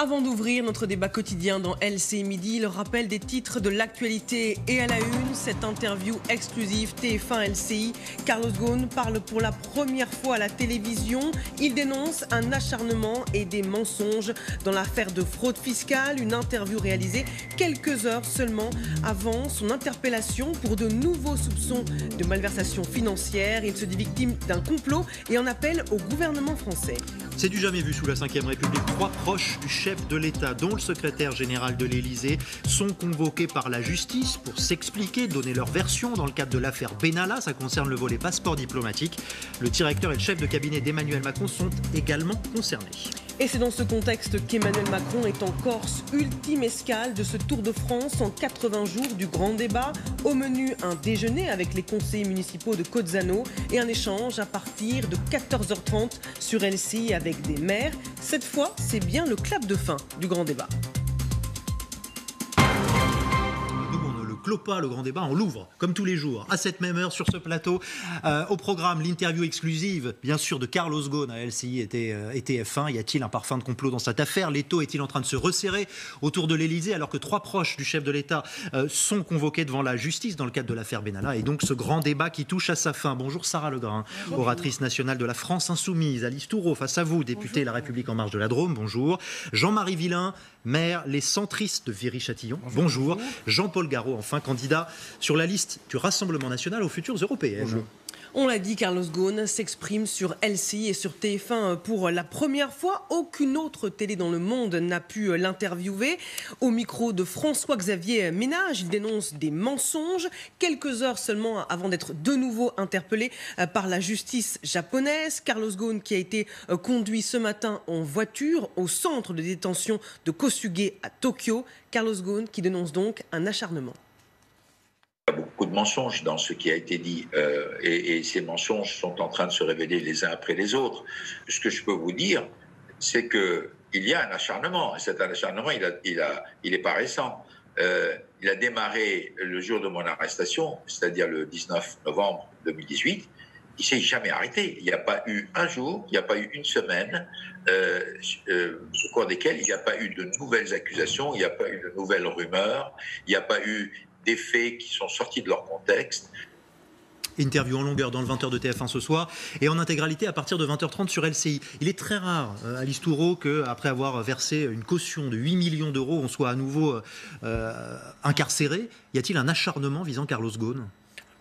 Avant d'ouvrir notre débat quotidien dans LCI Midi, le rappel des titres de l'actualité et à la une, cette interview exclusive TF1 LCI. Carlos Ghosn parle pour la première fois à la télévision. Il dénonce un acharnement et des mensonges dans l'affaire de fraude fiscale. Une interview réalisée quelques heures seulement avant son interpellation pour de nouveaux soupçons de malversation financière. Il se dit victime d'un complot et en appelle au gouvernement français. C'est du jamais vu sous la Ve République. 3 proches du chef de l'État, dont le secrétaire général de l'Élysée, sont convoqués par la justice pour s'expliquer, donner leur version dans le cadre de l'affaire Benalla. Ça concerne le volet passeport diplomatique. Le directeur et le chef de cabinet d'Emmanuel Macron sont également concernés. Et c'est dans ce contexte qu'Emmanuel Macron est en Corse, ultime escale de ce Tour de France en 80 jours du grand débat. Au menu, un déjeuner avec les conseillers municipaux de Cozzano et un échange à partir de 14h30 sur LCI avec des maires. Cette fois, c'est bien le clap de fin du grand débat. Clôt pas le grand débat, on l'ouvre comme tous les jours à cette même heure sur ce plateau. Au programme, l'interview exclusive bien sûr de Carlos Ghosn à LCI et TF1. Y a-t-il un parfum de complot dans cette affaire? L'étau est-il en train de se resserrer autour de l'Élysée alors que 3 proches du chef de l'État sont convoqués devant la justice dans le cadre de l'affaire Benalla? Et donc ce grand débat qui touche à sa fin. Bonjour Sarah Legrain, oratrice nationale de la France Insoumise. Alice Toureau face à vous, députée La République En Marche de la Drôme. Bonjour. Jean-Marie Villain, maire Les Centristes de Viry-Châtillon. Bonjour. Jean-Paul Garot, enfin candidat sur la liste du Rassemblement national aux futures européennes. Bonjour. On l'a dit, Carlos Ghosn s'exprime sur LCI et sur TF1 pour la première fois. Aucune autre télé dans le monde n'a pu l'interviewer. Au micro de François-Xavier Ménage, il dénonce des mensonges. Quelques heures seulement avant d'être de nouveau interpellé par la justice japonaise. Carlos Ghosn qui a été conduit ce matin en voiture au centre de détention de Kosuge à Tokyo. Carlos Ghosn qui dénonce donc un acharnement. Il y a beaucoup de mensonges dans ce qui a été dit et ces mensonges sont en train de se révéler les uns après les autres. Ce que je peux vous dire, c'est qu'il y a un acharnement. Et cet acharnement, il est pas récent. Il a démarré le jour de mon arrestation, c'est-à-dire le 19 novembre 2018. Il ne s'est jamais arrêté. Il n'y a pas eu un jour, il n'y a pas eu une semaine au cours desquelles il n'y a pas eu de nouvelles accusations, il n'y a pas eu de nouvelles rumeurs, il n'y a pas eu des faits qui sont sortis de leur contexte. Interview en longueur dans le 20h de TF1 ce soir et en intégralité à partir de 20h30 sur LCI. Il est très rare, Alice Toureau, qu'après avoir versé une caution de 8 millions d'euros, on soit à nouveau incarcéré. Y a-t-il un acharnement visant Carlos Ghosn ?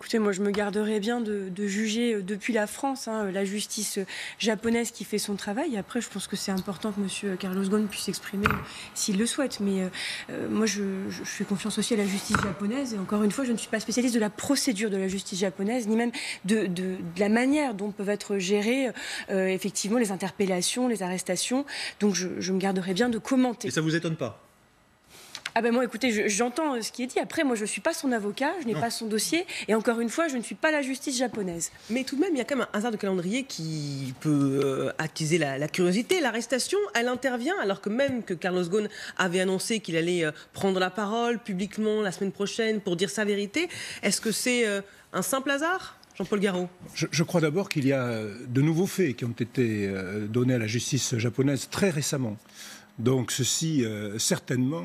Écoutez, moi je me garderais bien de juger depuis la France, la justice japonaise qui fait son travail. Après, je pense que c'est important que M. Carlos Ghosn puisse s'exprimer s'il le souhaite. Mais moi, je fais confiance aussi à la justice japonaise. Et encore une fois, je ne suis pas spécialiste de la procédure de la justice japonaise, ni même de la manière dont peuvent être gérées effectivement les interpellations, les arrestations. Donc je me garderais bien de commenter. Et ça ne vous étonne pas ? Ah ben moi, écoutez, j'entends ce qui est dit. Après, moi, je ne suis pas son avocat, je n'ai pas son dossier. Et encore une fois, je ne suis pas la justice japonaise. Mais tout de même, il y a quand même un hasard de calendrier qui peut attiser la curiosité. L'arrestation, elle intervient alors que même que Carlos Ghosn avait annoncé qu'il allait prendre la parole publiquement la semaine prochaine pour dire sa vérité. Est-ce que c'est un simple hasard ? Jean-Paul Garot. Je crois d'abord qu'il y a de nouveaux faits qui ont été donnés à la justice japonaise très récemment. Donc ceci, certainement,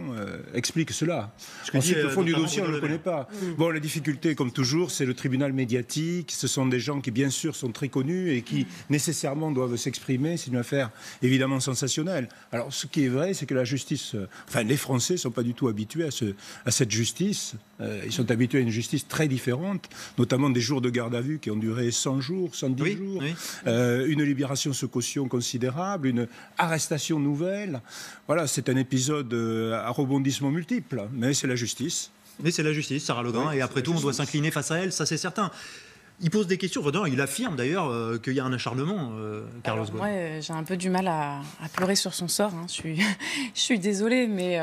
explique cela. Ensuite, le fond du dossier, on ne le connaît pas. Bon, la difficulté, comme toujours, c'est le tribunal médiatique. Ce sont des gens qui, bien sûr, sont très connus et qui, nécessairement, doivent s'exprimer. C'est une affaire, évidemment, sensationnelle. Alors, ce qui est vrai, c'est que la justice... les Français ne sont pas du tout habitués à cette justice. Ils sont habitués à une justice très différente, notamment des jours de garde à vue qui ont duré 100 jours, 110 jours, une libération sous caution considérable, une arrestation nouvelle. Voilà, c'est un épisode à rebondissements multiples, mais c'est la justice. Mais c'est la justice, Sarah Legrain, et après tout, on doit s'incliner face à elle, ça c'est certain. Il pose des questions, il affirme d'ailleurs qu'il y a un acharnement, Carlos Ghosn. Moi, j'ai un peu du mal à pleurer sur son sort, je suis désolée, mais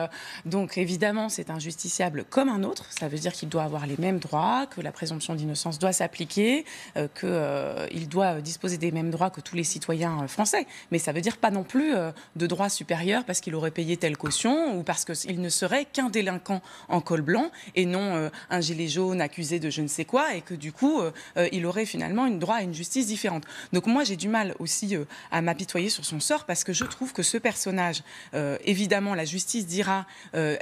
donc évidemment c'est un justiciable comme un autre, ça veut dire qu'il doit avoir les mêmes droits, que la présomption d'innocence doit s'appliquer, qu'il doit disposer des mêmes droits que tous les citoyens français, mais ça veut dire pas non plus de droits supérieurs parce qu'il aurait payé telle caution ou parce qu'il ne serait qu'un délinquant en col blanc et non un gilet jaune accusé de je ne sais quoi et que du coup il aurait finalement droit à une justice différente. Donc moi, j'ai du mal aussi à m'apitoyer sur son sort, parce que je trouve que ce personnage, évidemment, la justice dira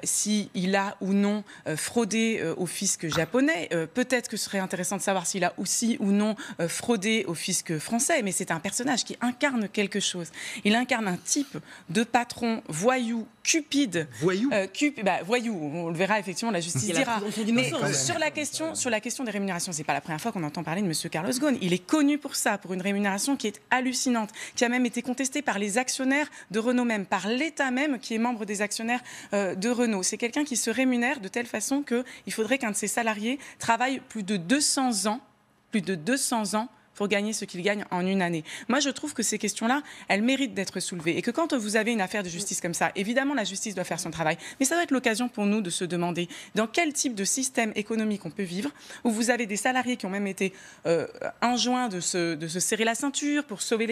s'il a ou non fraudé au fisc japonais. Peut-être que ce serait intéressant de savoir s'il a aussi ou non fraudé au fisc français, mais c'est un personnage qui incarne quelque chose. Il incarne un type de patron voyou, cupide. Voyou voyou, on le verra effectivement, la justice dira. Mais sur la question des rémunérations, c'est pas la première fois qu'on entend parler de M. Carlos Ghosn. Il est connu pour ça, pour une rémunération qui est hallucinante, qui a même été contestée par les actionnaires de Renault même, par l'État même qui est membre des actionnaires de Renault. C'est quelqu'un qui se rémunère de telle façon qu'il faudrait qu'un de ses salariés travaille plus de 200 ans pour gagner ce qu'il gagne en une année. Moi, je trouve que ces questions-là, elles méritent d'être soulevées. Et que quand vous avez une affaire de justice comme ça, évidemment, la justice doit faire son travail. Mais ça doit être l'occasion pour nous de se demander dans quel type de système économique on peut vivre, où vous avez des salariés qui ont même été enjoints de se serrer la ceinture pour sauver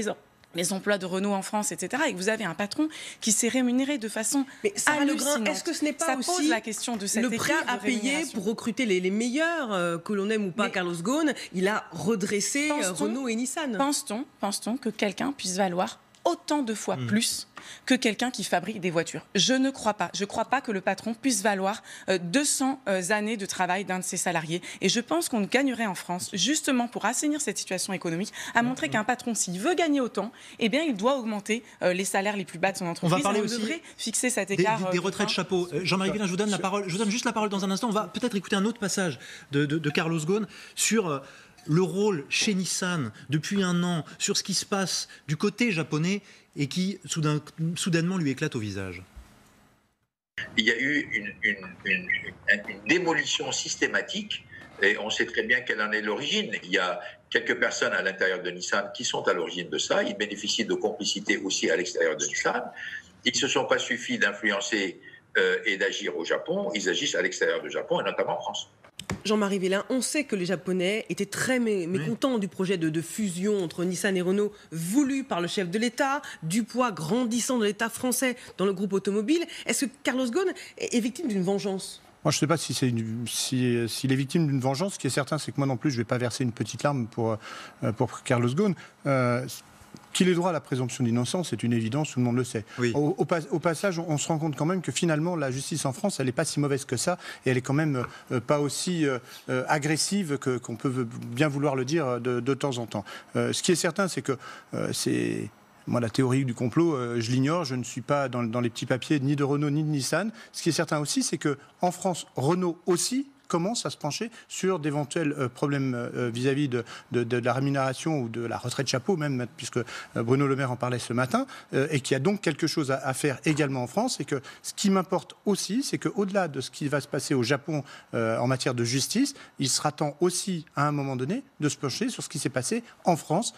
les emplois de Renault en France, etc. Et que vous avez un patron qui s'est rémunéré de façon hallucinante. Est-ce que ce n'est pas aussi pose la question de cet le prix à payer pour recruter les meilleurs, que l'on aime ou pas, Carlos Ghosn? Il a redressé Renault et Nissan. Pense-t-on que quelqu'un puisse valoir autant de fois plus que quelqu'un qui fabrique des voitures? Je ne crois pas. Je ne crois pas que le patron puisse valoir 200 années de travail d'un de ses salariés. Et je pense qu'on gagnerait en France, justement pour assainir cette situation économique, à montrer qu'un patron, s'il veut gagner autant, eh bien, il doit augmenter les salaires les plus bas de son entreprise. On va parler aussi devrait fixer cet écart. Des retraites chapeau. Jean-Marie Villain, je vous donne la parole. Je vous donne juste la parole dans un instant. On va peut-être écouter un autre passage de Carlos Ghosn sur le rôle chez Nissan depuis un an, sur ce qui se passe du côté japonais et qui soudainement lui éclate au visage. Il y a eu une démolition systématique, et on sait très bien quelle en est l'origine. Il y a quelques personnes à l'intérieur de Nissan qui sont à l'origine de ça. Ils bénéficient de complicité aussi à l'extérieur de Nissan. Ils ne se sont pas suffis d'influencer et d'agir au Japon. Ils agissent à l'extérieur du Japon, et notamment en France. Jean-Marie Villain, on sait que les Japonais étaient très mécontents du projet de fusion entre Nissan et Renault voulu par le chef de l'État, du poids grandissant de l'État français dans le groupe automobile. Est-ce que Carlos Ghosn est victime d'une vengeance ? Moi, je ne sais pas s'il est victime d'une vengeance. Ce qui est certain, c'est que moi non plus, je ne vais pas verser une petite larme pour Carlos Ghosn. Qu'il ait droit à la présomption d'innocence, c'est une évidence, tout le monde le sait. Oui. Au passage, on se rend compte quand même que finalement, la justice en France, elle n'est pas si mauvaise que ça, et elle est quand même pas aussi agressive qu'on peut bien vouloir le dire de temps en temps. Ce qui est certain, c'est que moi, la théorie du complot, je l'ignore, je ne suis pas dans les petits papiers ni de Renault ni de Nissan. Ce qui est certain aussi, c'est qu'en France, Renault aussi commence à se pencher sur d'éventuels problèmes vis-à-vis de la rémunération ou de la retraite chapeau même, puisque Bruno Le Maire en parlait ce matin, et qu'il y a donc quelque chose à faire également en France. Et que ce qui m'importe aussi, c'est qu'au-delà de ce qui va se passer au Japon en matière de justice, il sera temps aussi, à un moment donné, de se pencher sur ce qui s'est passé en France,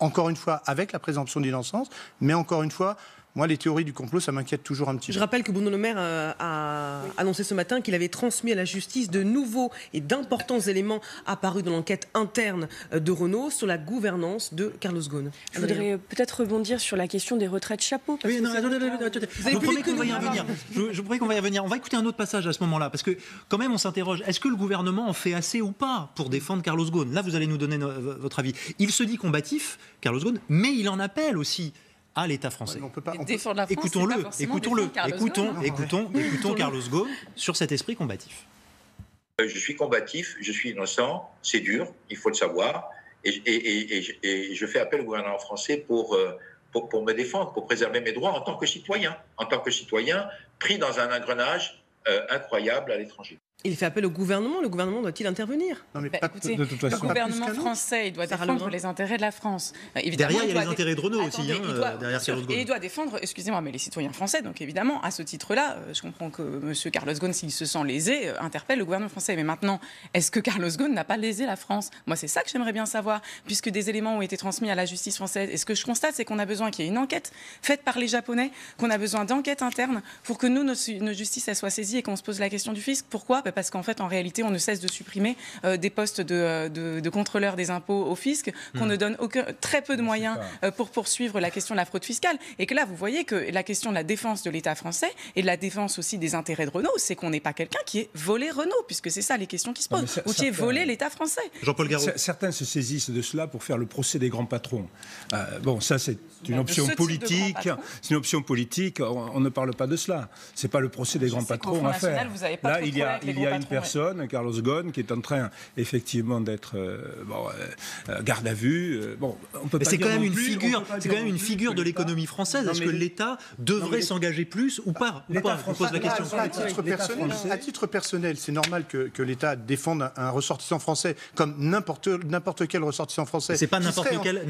encore une fois avec la présomption d'innocence, mais encore une fois, moi, les théories du complot, ça m'inquiète toujours un petit peu. Je rappelle que Bruno Le Maire a annoncé ce matin qu'il avait transmis à la justice de nouveaux et d'importants éléments apparus dans l'enquête interne de Renault sur la gouvernance de Carlos Ghosn. Je voudrais peut-être rebondir sur la question des retraites chapeau. Oui, non, attendez. Je vous promets qu'on va y revenir. Je promets qu'on va y revenir. On va écouter un autre passage à ce moment-là, parce que quand même, on s'interroge. Est-ce que le gouvernement en fait assez ou pas pour défendre Carlos Ghosn ? Là, vous allez nous donner votre avis. Il se dit combatif, Carlos Ghosn, mais il en appelle aussi à l'État français. Défendre la France, écoutons-le. Écoutons Carlos Ghosn sur cet esprit combatif. Je suis combatif, je suis innocent, c'est dur, il faut le savoir, et je fais appel au gouvernement français pour me défendre, pour préserver mes droits en tant que citoyen pris dans un engrenage incroyable à l'étranger. Il fait appel au gouvernement. Le gouvernement doit-il intervenir ? Non, mais écoutez, de toute façon, le gouvernement français, il doit défendre les intérêts de la France. Derrière, il y a les intérêts de Renault aussi. Et il doit défendre, excusez-moi, mais les citoyens français. Donc évidemment, à ce titre-là, je comprends que M. Carlos Ghosn, s'il se sent lésé, interpelle le gouvernement français. Mais maintenant, est-ce que Carlos Ghosn n'a pas lésé la France ? Moi, c'est ça que j'aimerais bien savoir, puisque des éléments ont été transmis à la justice française. Et ce que je constate, c'est qu'on a besoin qu'il y ait une enquête faite par les Japonais, qu'on a besoin d'enquêtes internes pour que nous, nos justices, elles soient saisies et qu'on se pose la question du fisc. Pourquoi ? parce qu'en fait, en réalité, on ne cesse de supprimer des postes de contrôleurs des impôts au fisc, qu'on ne donne très peu de moyens pour poursuivre la question de la fraude fiscale. Et que là, vous voyez que la question de la défense de l'État français et de la défense aussi des intérêts de Renault, c'est qu'on n'est pas quelqu'un qui ait volé Renault, puisque c'est ça les questions qui se posent, ou qui ait volé l'État français. Jean-Paul Garot. Certains se saisissent de cela pour faire le procès des grands patrons. Bon, ça c'est une option politique. C'est une option politique. On ne parle pas de cela. C'est pas le procès des grands patrons à faire. Là, il y a une personne, Carlos Ghosn, qui est en train effectivement d'être garde à vue. Bon, on peut pas. C'est quand même une figure. C'est quand même une figure de l'économie française. Est-ce que l'État devrait s'engager plus ou pas? On pose la question. À titre personnel, c'est normal que l'État défende un ressortissant français comme n'importe quel ressortissant français. C'est pas n'importe quel.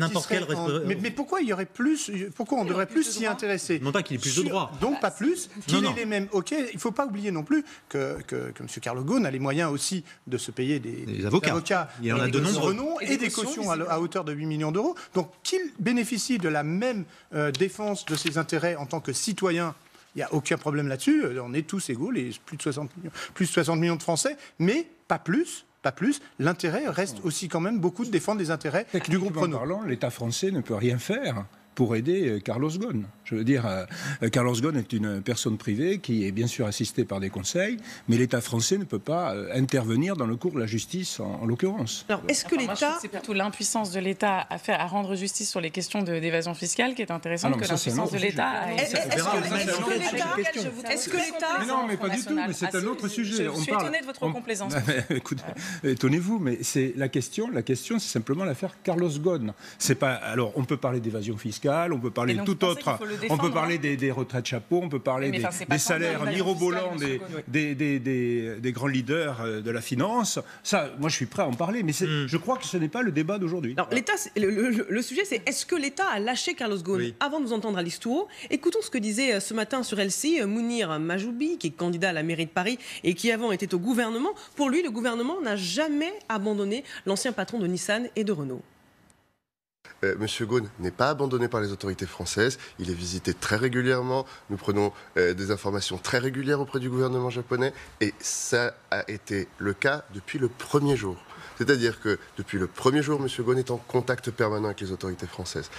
Mais pourquoi il y aurait plus? Pourquoi on devrait plus s'y intéresser? Non pas qu'il ait plus de droits. Donc pas plus. Qu'il ait les mêmes. Ok. Il ne faut pas oublier non plus que M. Carlos Ghosn a les moyens aussi de se payer des avocats. Il y en a de nombreux. Renom et des cautions à hauteur de 8 millions d'euros. Donc qu'il bénéficie de la même défense de ses intérêts en tant que citoyen. Il n'y a aucun problème là-dessus. On est tous égaux, les plus de 60 millions de Français, mais pas plus. L'intérêt reste aussi quand même beaucoup de défendre les intérêts du groupe Renault. L'État français ne peut rien faire pour aider Carlos Ghosn. Je veux dire, Carlos Ghosn est une personne privée qui est bien sûr assistée par des conseils, mais l'État français ne peut pas intervenir dans le cours de la justice, en l'occurrence. Alors, est-ce que l'État... C'est plutôt l'impuissance de l'État à rendre justice sur les questions d'évasion fiscale qui est intéressante que l'impuissance de l'État. Est-ce que l'État... Mais non, mais pas du tout, mais c'est un autre sujet. Je suis étonné de votre complaisance. Écoutez, étonnez-vous, mais c'est la question, c'est simplement l'affaire Carlos Ghosn. C'est pas... Alors, on peut parler d'évasion fiscale, on peut parler de tout autre, on peut parler des retraites chapeaux, on peut parler des salaires mirobolants des grands leaders de la finance. Ça, moi je suis prêt à en parler, mais je crois que ce n'est pas le débat d'aujourd'hui. Alors, le sujet c'est est-ce que l'État a lâché Carlos Ghosn? Avant de nous entendre à l'Istoureau, écoutons ce que disait ce matin sur LCI Mounir Majoubi, qui est candidat à la mairie de Paris et qui avant était au gouvernement. Pour lui, le gouvernement n'a jamais abandonné l'ancien patron de Nissan et de Renault. Monsieur Ghosn n'est pas abandonné par les autorités françaises. Il est visité très régulièrement. Nous prenons des informations très régulières auprès du gouvernement japonais. Et ça a été le cas depuis le premier jour. C'est-à-dire que depuis le premier jour, monsieur Ghosn est en contact permanent avec les autorités françaises.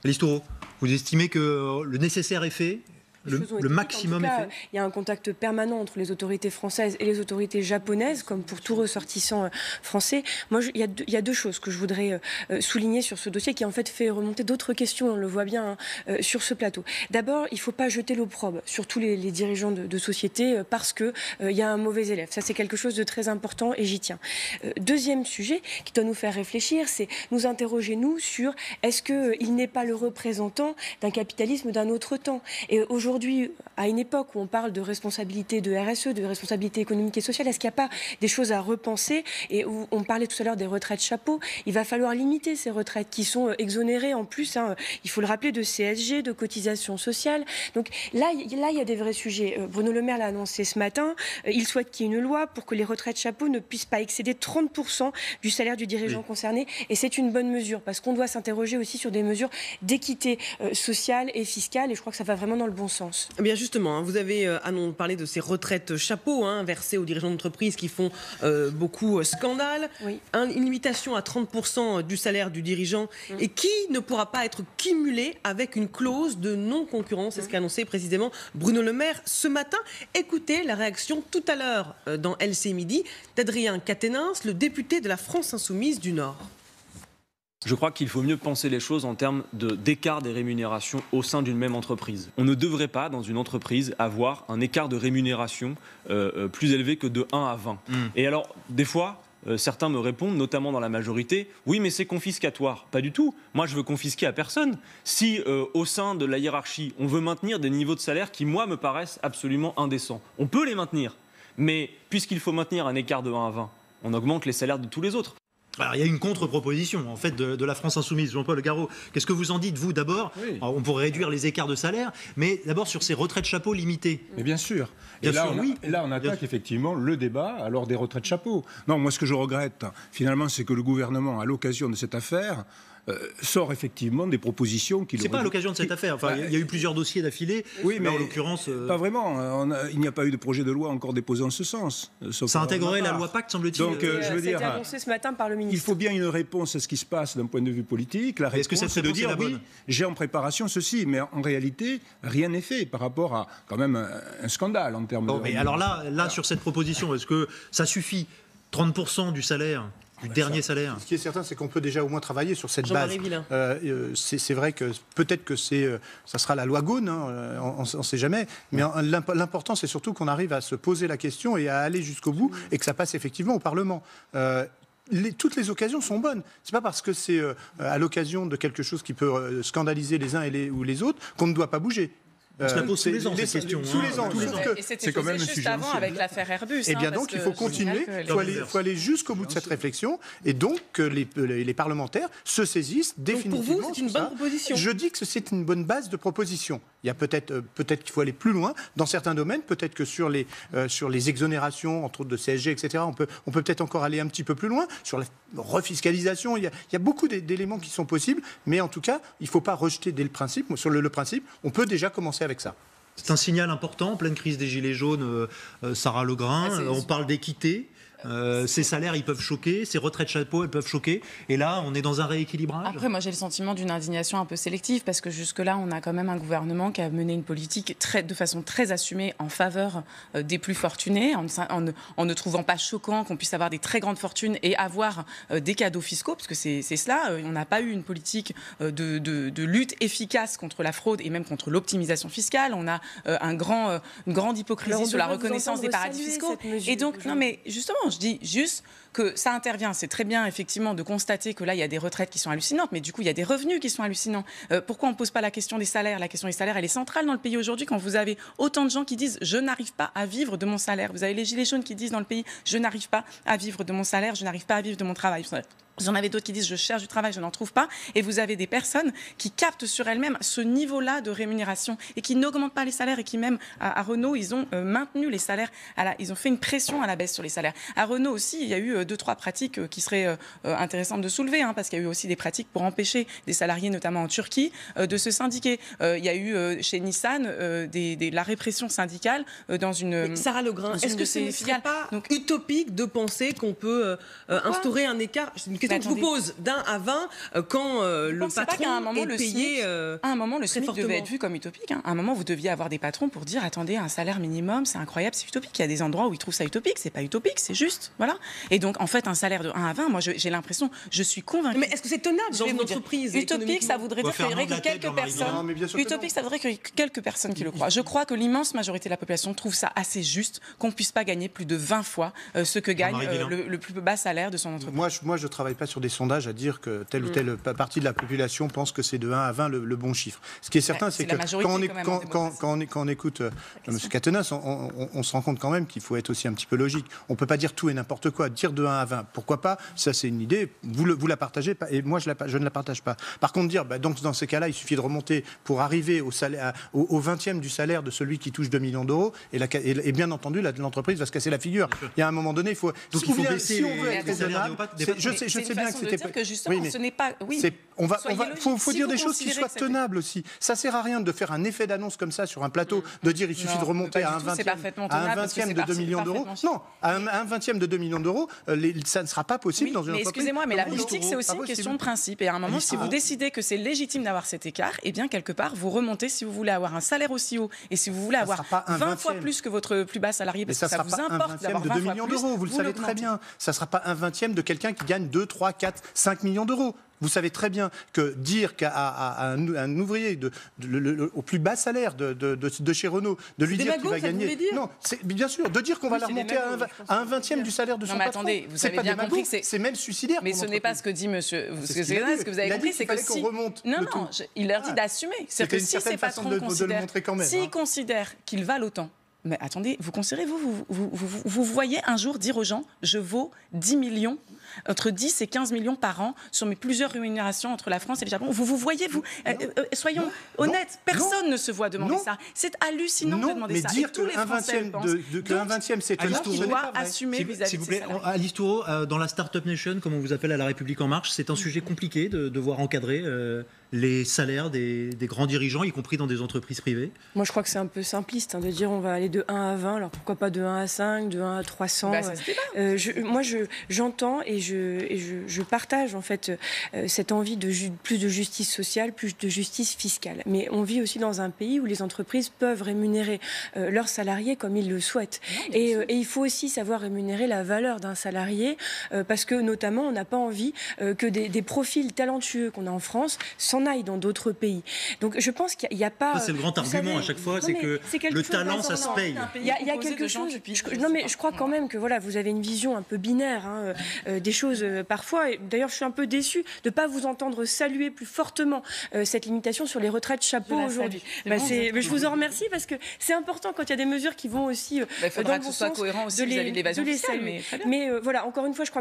Listoureau, vous estimez que le nécessaire est fait ? Le maximum est fait. Il y a un contact permanent entre les autorités françaises et les autorités japonaises, comme pour tout ressortissant français. Moi, il y a deux choses que je voudrais souligner sur ce dossier qui en fait fait remonter d'autres questions, on le voit bien sur ce plateau. D'abord, il ne faut pas jeter l'opprobre sur tous les dirigeants de société parce qu'il y a un mauvais élève. Ça, c'est quelque chose de très important et j'y tiens. Deuxième sujet qui doit nous faire réfléchir, c'est nous interroger, nous, sur est-ce qu'il n'est pas le représentant d'un capitalisme d'un autre temps. Et aujourd'hui, à une époque où on parle de responsabilité de RSE, de responsabilité économique et sociale, est-ce qu'il n'y a pas des choses à repenser? Et où on parlait tout à l'heure des retraites chapeaux, il va falloir limiter ces retraites qui sont exonérées en plus, il faut le rappeler, de CSG, de cotisations sociales. Donc là, il y a des vrais sujets. Bruno Le Maire l'a annoncé ce matin, il souhaite qu'il y ait une loi pour que les retraites chapeaux ne puissent pas excéder 30% du salaire du dirigeant concerné. Et c'est une bonne mesure, parce qu'on doit s'interroger aussi sur des mesures d'équité sociale et fiscale, et je crois que ça va vraiment dans le bon sens. Eh bien justement, vous avez parlé de ces retraites chapeaux versées aux dirigeants d'entreprise qui font beaucoup scandale. Oui. Une limitation à 30% du salaire du dirigeant et qui ne pourra pas être cumulée avec une clause de non-concurrence. C'est ce qu'a annoncé précisément Bruno Le Maire ce matin. Écoutez la réaction tout à l'heure dans LCI Midi d'Adrien Quatennens, le député de la France Insoumise du Nord. Je crois qu'il faut mieux penser les choses en termes d'écart des rémunérations au sein d'une même entreprise. On ne devrait pas, dans une entreprise, avoir un écart de rémunération plus élevé que de 1 à 20. Et alors, des fois, certains me répondent, notamment dans la majorité, oui, mais c'est confiscatoire. Pas du tout. Moi, je veux confisquer à personne. Si, au sein de la hiérarchie, on veut maintenir des niveaux de salaire qui, moi, me paraissent absolument indécents, on peut les maintenir. Mais puisqu'il faut maintenir un écart de 1 à 20, on augmente les salaires de tous les autres. Alors, il y a une contre-proposition en fait de la France Insoumise. Jean-Paul Garot, qu'est-ce que vous en dites, vous, d'abord? On pourrait réduire les écarts de salaire, mais d'abord sur ces retraites chapeaux limitées. Mais bien sûr. Et là, on attaque effectivement le débat alors des retraites chapeaux. Non, moi, ce que je regrette, finalement, c'est que le gouvernement, à l'occasion de cette affaire, sort effectivement des propositions qui... C'est pas à l'occasion de cette affaire. Enfin, il y a eu plusieurs dossiers d'affilée. Oui, mais en l'occurrence... Pas vraiment. Il n'y a pas eu de projet de loi encore déposé en ce sens. Ça intégrerait la loi Pacte, semble-t-il. Donc, je veux dire, ça a été annoncé ce matin par le ministre. Il faut bien une réponse à ce qui se passe d'un point de vue politique. La réponse, c'est de dire oui, j'ai en préparation ceci, mais en réalité, rien n'est fait par rapport à quand même un scandale en termes de... Mais alors là, sur cette proposition, est-ce que ça suffit 30% du salaire, du dernier salaire? Ce qui est certain, c'est qu'on peut déjà au moins travailler sur cette base. C'est vrai que peut-être que ça sera la loi Ghosn, on ne sait jamais, mais l'important, c'est surtout qu'on arrive à se poser la question et à aller jusqu'au bout et que ça passe effectivement au Parlement. Toutes les occasions sont bonnes. C'est pas parce que c'est à l'occasion de quelque chose qui peut scandaliser les uns ou les autres qu'on ne doit pas bouger. On se la pose tous les ans, cette question. Tous les ans. Et c'était posé juste avant avec l'affaire Airbus. Et bien donc, il faut continuer, il faut aller jusqu'au bout de cette réflexion, et donc que les parlementaires se saisissent définitivement. Donc pour vous, c'est une bonne proposition? Je dis que c'est une bonne base de proposition. Il y a peut-être qu'il faut aller plus loin dans certains domaines, peut-être que sur les exonérations, entre autres de CSG, etc., on peut peut-être encore aller un petit peu plus loin, sur la refiscalisation, il y a beaucoup d'éléments qui sont possibles, mais en tout cas, il ne faut pas rejeter dès le principe. Sur le principe, on peut déjà commencer avec ça. C'est un signal important, en pleine crise des Gilets jaunes, Sarah Legrain, on parle d'équité. Ces salaires, ils peuvent choquer, ces retraites chapeau, elles peuvent choquer. Et là, on est dans un rééquilibrage. Après, moi, j'ai le sentiment d'une indignation un peu sélective, parce que jusque-là, on a quand même un gouvernement qui a mené une politique de façon très assumée en faveur des plus fortunés, en ne trouvant pas choquant qu'on puisse avoir des très grandes fortunes et avoir des cadeaux fiscaux, parce que c'est cela. On n'a pas eu une politique de lutte efficace contre la fraude et même contre l'optimisation fiscale. On a une grande hypocrisie sur la reconnaissance des paradis fiscaux. Et donc, non, mais justement, je dis juste que ça intervient. C'est très bien, effectivement, de constater que là, il y a des retraites qui sont hallucinantes, mais du coup, il y a des revenus qui sont hallucinants. Pourquoi on ne pose pas la question des salaires? La question des salaires, elle est centrale dans le pays aujourd'hui, quand vous avez autant de gens qui disent « je n'arrive pas à vivre de mon salaire ». Vous avez les gilets jaunes qui disent dans le pays « je n'arrive pas à vivre de mon salaire, je n'arrive pas à vivre de mon travail ». Vous en avez d'autres qui disent « je cherche du travail, je n'en trouve pas ». Et vous avez des personnes qui captent sur elles-mêmes ce niveau-là de rémunération et qui n'augmentent pas les salaires, et qui même, à Renault, ils ont maintenu les salaires, ils ont fait une pression à la baisse sur les salaires. À Renault aussi, il y a eu 2-3 pratiques qui seraient intéressantes de soulever, parce qu'il y a eu aussi des pratiques pour empêcher des salariés, notamment en Turquie, de se syndiquer. Il y a eu chez Nissan la répression syndicale dans une... Sarah Legrain, est-ce que ce ne serait pas utopique de penser qu'on peut instaurer un écart? C'est une question que je vous pose, d'1 à 20, quand le patron est payé à un moment, le SMIC devait être vu comme utopique. À un moment, vous deviez avoir des patrons pour dire « attendez, un salaire minimum, c'est incroyable, c'est utopique ». Il y a des endroits où ils trouvent ça utopique, c'est pas utopique, c'est juste. Voilà. Et donc, en fait, un salaire de 1 à 20, moi, j'ai l'impression, je suis convaincue. Mais est-ce que c'est tenable dans une entreprise? Utopique, ça voudrait dire qu'il y aurait que quelques personnes. Utopique, ça voudrait qu'il y ait quelques personnes qui le croient. Je crois que l'immense majorité de la population trouve ça assez juste qu'on ne puisse pas gagner plus de 20 fois ce que gagne le plus bas salaire de son entreprise. Moi, je ne travaille pas sur des sondages à dire que telle ou telle partie de la population pense que c'est de 1 à 20 le bon chiffre. Ce qui est certain, c'est que quand on écoute M. Catenas, on se rend compte quand même qu'il faut être aussi un petit peu logique. On ne peut pas dire tout et n'importe quoi. Dire de 1 à 20, pourquoi pas? Ça, c'est une idée. Vous la partagez pas, et moi, je ne la partage pas. Par contre, dire, donc, dans ces cas-là, il suffit de remonter pour arriver au 20e du salaire de celui qui touche 2 millions d'euros, et bien entendu, l'entreprise va se casser la figure. Il y a un moment donné, il faut baisser si on veut être raisonnable. Je sais bien que c'était que justement, ce n'est pas... faut dire des choses qui soient tenables aussi. Ça sert à rien de faire un effet d'annonce comme ça sur un plateau, de dire il suffit de remonter à un 20e de 2 millions d'euros. Non, à un 20e de 2 millions d'euros, ça ne sera pas possible dans une entreprise. Excusez-moi, mais la politique, c'est aussi une question de principe. Et à un moment, si vous décidez que c'est légitime d'avoir cet écart, eh bien, quelque part, vous remontez si vous voulez avoir un salaire aussi haut et si vous voulez avoir 20 fois plus que votre plus bas salarié, parce que ça vous importe d'avoir 20 fois plus. 2 millions d'euros, vous le savez très bien. Ça ne sera pas un 20e de quelqu'un qui gagne 2, 3, 4, 5 millions d'euros. Vous savez très bien que dire qu'à un ouvrier au plus bas salaire de chez Renault, de lui dire qu'il va gagner... Non, bien sûr, de dire qu'on va la remonter à un 20e du salaire de son patron. Attendez, vous avez bien compris que c'est même suicidaire. Mais ce n'est pas ce que dit monsieur... Ce que vous avez compris, c'est que si... Non, il leur dit d'assumer. C'est-à-dire que si ces patrons considèrent qu'ils valent autant, mais attendez, vous considérez, vous voyez un jour dire aux gens « je vaux 10 millions » entre 10 et 15 millions par an sur mes plusieurs rémunérations entre la France et le Japon. Vous voyez, soyons honnêtes, personne ne se voit demander ça. C'est hallucinant de demander ça. Mais dire et tous les Français le pensent. qu'un 20e, c'est alors qu'il doit assumer vis-à-vis de ses salariés. Alice Toureau, dans la Startup Nation, comme on vous appelle à La République En Marche, c'est un sujet compliqué de devoir encadrer les salaires des grands dirigeants, y compris dans des entreprises privées. Moi, je crois que c'est un peu simpliste de dire on va aller de 1 à 20, alors pourquoi pas de 1 à 5, de 1 à 300. Moi, j'entends et je partage en fait cette envie de plus de justice sociale, plus de justice fiscale. Mais on vit aussi dans un pays où les entreprises peuvent rémunérer leurs salariés comme ils le souhaitent. Et il faut aussi savoir rémunérer la valeur d'un salarié parce que notamment on n'a pas envie que des profils talentueux qu'on a en France s'en aillent dans d'autres pays. Donc je pense qu'il n'y a pas... Ça, c'est le grand argument à chaque fois, c'est que le talent, ça se paye. Il y a quelque chose... Non mais je crois quand même que voilà, vous avez une vision un peu binaire des choses parfois. D'ailleurs, je suis un peu déçue de ne pas vous entendre saluer plus fortement cette limitation sur les retraites chapeau aujourd'hui. Je vous en remercie parce que c'est important quand il y a des mesures qui vont aussi il faudra que ce soit cohérent aussi vis-à-vis de l'évasion fiscale. Mais voilà, encore une fois, je crois